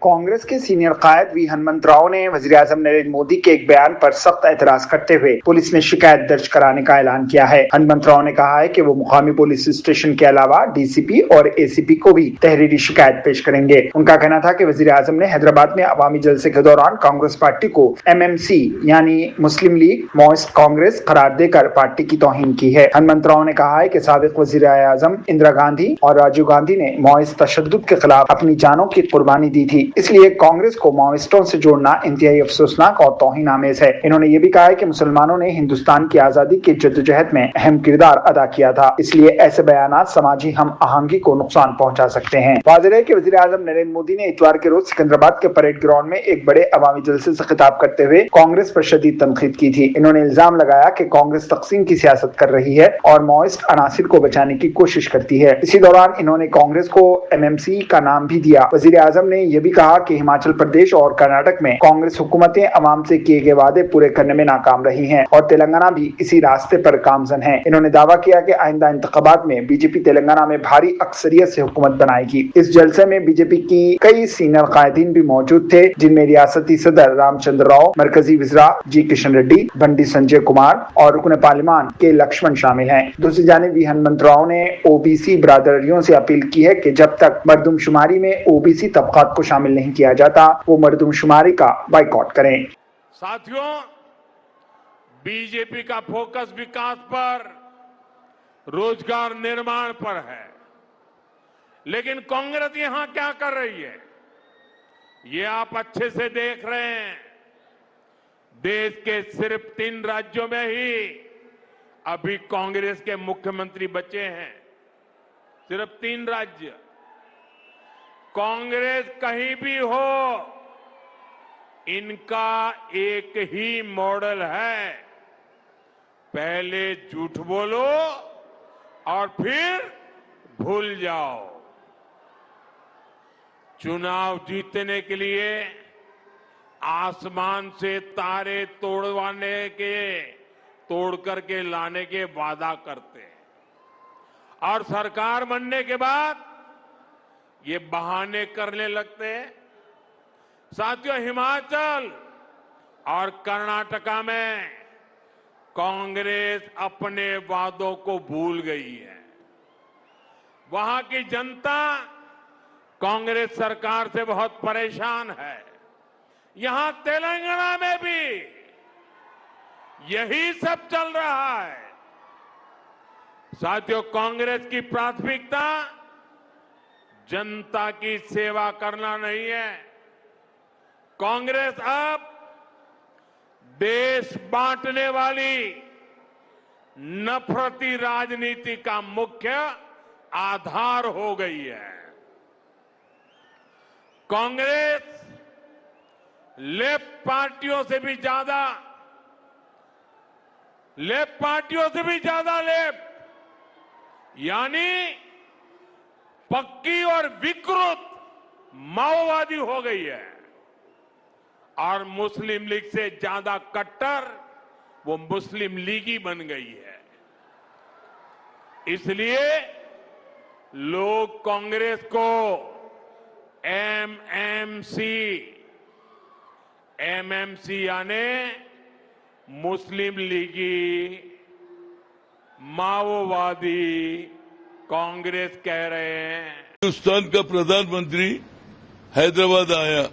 कांग्रेस के सीनियर कायद वी हनुमंत राव ने वज़ीर-ए-आज़म नरेंद्र मोदी के एक बयान पर सख्त एतराज करते हुए पुलिस में शिकायत दर्ज कराने का ऐलान किया है। हनुमंत राव ने कहा है कि वो मुकामी पुलिस स्टेशन के अलावा डीसीपी और एसीपी को भी तहरीरी शिकायत पेश करेंगे। उनका कहना था कि वज़ीर-ए-आज़म ने हैदराबाद में अवामी जलसे के दौरान कांग्रेस पार्टी को एमएमसी यानी मुस्लिम लीग मॉइस्ट कांग्रेस करार देकर पार्टी की तौहीन की है। हनुमंत राव ने कहा है कि साबिक वज़ीर-ए-आज़म इंदिरा गांधी और राजीव गांधी ने मॉइस्ट तशद्दुद के खिलाफ अपनी जानों की कुर्बानी दी थी, इसलिए कांग्रेस को माओइस्टों से जोड़ना इंतहाई अफसोसनाक और तौहीन-आमेज है। इन्होंने ये भी कहा है कि मुसलमानों ने हिंदुस्तान की आजादी की जद्दोजहद में अहम किरदार अदा किया था, इसलिए ऐसे बयानात समाजी हम आहंगी को नुकसान पहुंचा सकते हैं। वाज़ेह है कि वज़ीर-ए-आज़म नरेंद्र मोदी ने इतवार के रोज सिकंदराबाद के परेड ग्राउंड में एक बड़े अवामी जलसे से खिताब करते हुए कांग्रेस पर शदीद तनकीद की थी। इन्होंने इल्जाम लगाया कि कांग्रेस तकसीम की सियासत कर रही है और मॉइस्ट अनासिर को बचाने की कोशिश करती है। इसी दौरान इन्होंने कांग्रेस को एमएमसी का नाम भी दिया। वज़ीर-ए-आज़म ने यह भी कहा कि हिमाचल प्रदेश और कर्नाटक में कांग्रेस हुकूमतें अवाम से किए गए वादे पूरे करने में नाकाम रही हैं और तेलंगाना भी इसी रास्ते पर गामजन है। इन्होंने दावा किया कि आइंदा इंतखाबात में बीजेपी तेलंगाना में भारी अक्सरियत से हुकूमत बनाएगी। इस जलसे में बीजेपी की कई सीनियर कायदीन भी मौजूद थे, जिनमें रियासती सदर रामचंद्र राव, मरकजी वज़ीरा जी किशन रेड्डी, बंडी संजय कुमार और रुकन पार्लिमान के लक्ष्मण शामिल हैं। दूसरी जानिब वी हनुमंत राव ने ओबीसी बिरादरियों से अपील की है कि जब तक मर्दमशुमारी में ओबीसी तबकात को शामिल नहीं किया जाता, वो मर्दमशुमारी का बाइकआउट करें। साथियों, बीजेपी का फोकस विकास पर, रोजगार निर्माण पर है, लेकिन कांग्रेस यहां क्या कर रही है ये आप अच्छे से देख रहे हैं। देश के सिर्फ 3 राज्यों में ही अभी कांग्रेस के मुख्यमंत्री बचे हैं, सिर्फ 3 राज्य। कांग्रेस कहीं भी हो, इनका एक ही मॉडल है, पहले झूठ बोलो और फिर भूल जाओ। चुनाव जीतने के लिए आसमान से तारे तोड़ करके लाने के वादा करते हैं और सरकार बनने के बाद ये बहाने करने लगते हैं। साथियों, हिमाचल और कर्नाटका में कांग्रेस अपने वादों को भूल गई है। वहां की जनता कांग्रेस सरकार से बहुत परेशान है। यहां तेलंगाना में भी यही सब चल रहा है। साथियों, कांग्रेस की प्राथमिकता जनता की सेवा करना नहीं है। कांग्रेस अब देश बांटने वाली नफरती राजनीति का मुख्य आधार हो गई है। कांग्रेस लेफ्ट पार्टियों से भी ज्यादा लेफ्ट यानी पक्की और विकृत माओवादी हो गई है और मुस्लिम लीग से ज्यादा कट्टर वो मुस्लिम लीगी बन गई है। इसलिए लोग कांग्रेस को एमएमसी यानी मुस्लिम लीगी माओवादी कांग्रेस कह रहे हैं। हिंदुस्तान का प्रधानमंत्री हैदराबाद आया,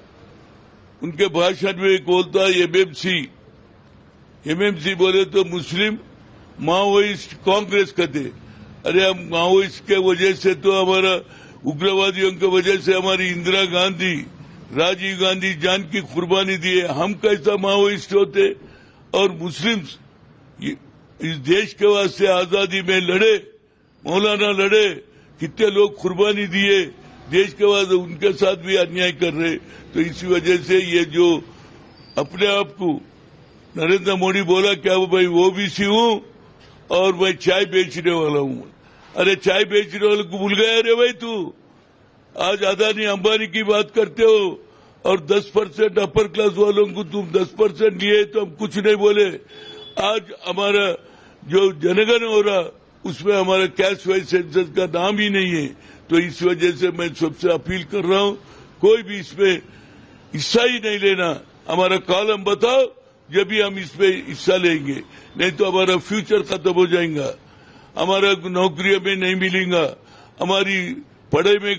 उनके भाषण में एक बोलता है एमएमसी बोले तो मुस्लिम माओवाइस्ट कांग्रेस कहते। अरे हम माओवाइस्ट के वजह से तो हमारा उग्रवादियों की वजह से हमारी इंदिरा गांधी, राजीव गांधी जान की कुर्बानी दी है। हम कैसा माओवाइस्ट होते? और मुस्लिम्स इस देश के वास्ते आजादी में लड़े, मौलाना लड़े, कितने लोग कुर्बानी दिए देश के बाद, उनके साथ भी अन्याय कर रहे। तो इसी वजह से ये जो अपने आप को नरेंद्र मोदी बोला क्या भाई ओबीसी हूं और मैं चाय बेचने वाला हूं। अरे चाय बेचने वाले को भूल गया रे भाई तू। आज अदानी अंबानी की बात करते हो और 10% अपर क्लास वालों को तुम 10% लिए तो हम कुछ नहीं बोले। आज हमारा जो जनगण हो रहा उसमें हमारा कैश वाइज सेंसस का नाम ही नहीं है। तो इस वजह से मैं सबसे अपील कर रहा हूं, कोई भी इसमें हिस्सा ही नहीं लेना, हमारा कॉलम बताओ जब भी हम इसमें हिस्सा लेंगे, नहीं तो हमारा फ्यूचर खत्म हो जाएगा, हमारा नौकरियों में नहीं मिलेगा, हमारी पढ़ाई में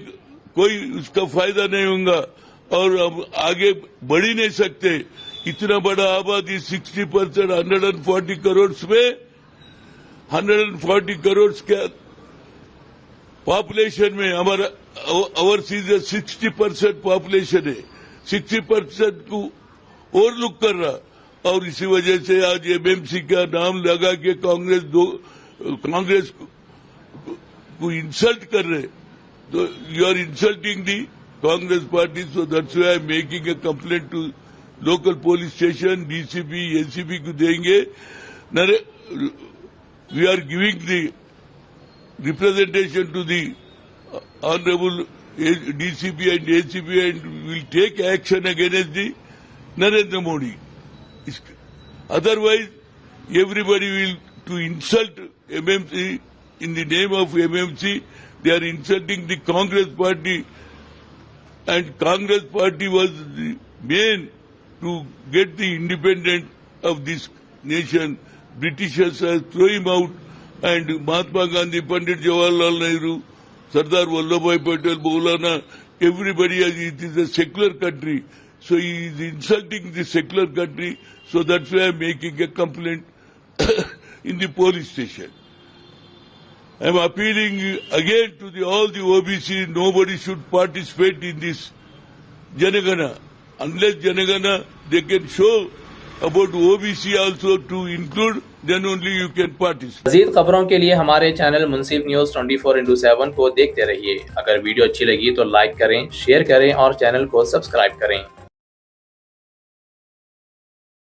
कोई उसका फायदा नहीं होगा और अब आगे बढ़ ही नहीं सकते। इतना बड़ा आबादी 60% 140 करोड़ में 140 करोड़ के पॉपुलेशन में हमारा ओवरसीज 60% पॉपुलेशन है, 60% को ओवरलुक कर रहा, और इसी वजह से आज एमएमसी का नाम लगा के कांग्रेस को इंसल्ट कर रहे, तो you are insulting the Congress party, so that's why I am making a complaint to local police station, DCP, ACP को देंगे। We are giving the representation to the honorable DCP and ACP and will take action against the Narendra Modi. Otherwise, everybody will to insult MMC in the name of MMC. They are insulting the Congress party, and Congress party was the main to get the independence of this nation. Britishers have thrown him out. And Mahatma Gandhi, Pandit Jawaharlal Nehru, Sardar Vallabhbhai Patel, Maulana, everybody, it is a secular country. So he is insulting the secular country. So that's why I am making a complaint in the police station. I am appealing again to all the OBC, nobody should participate in this Janagana. Unless Janagana, they can show about OBC also to include, then only you can participate. मज़ीद खबरों के लिए हमारे channel मुंसिफ news 24/7 को देखते रहिए। अगर video अच्छी लगी तो लाइक करें, शेयर करें और चैनल को सब्सक्राइब करें।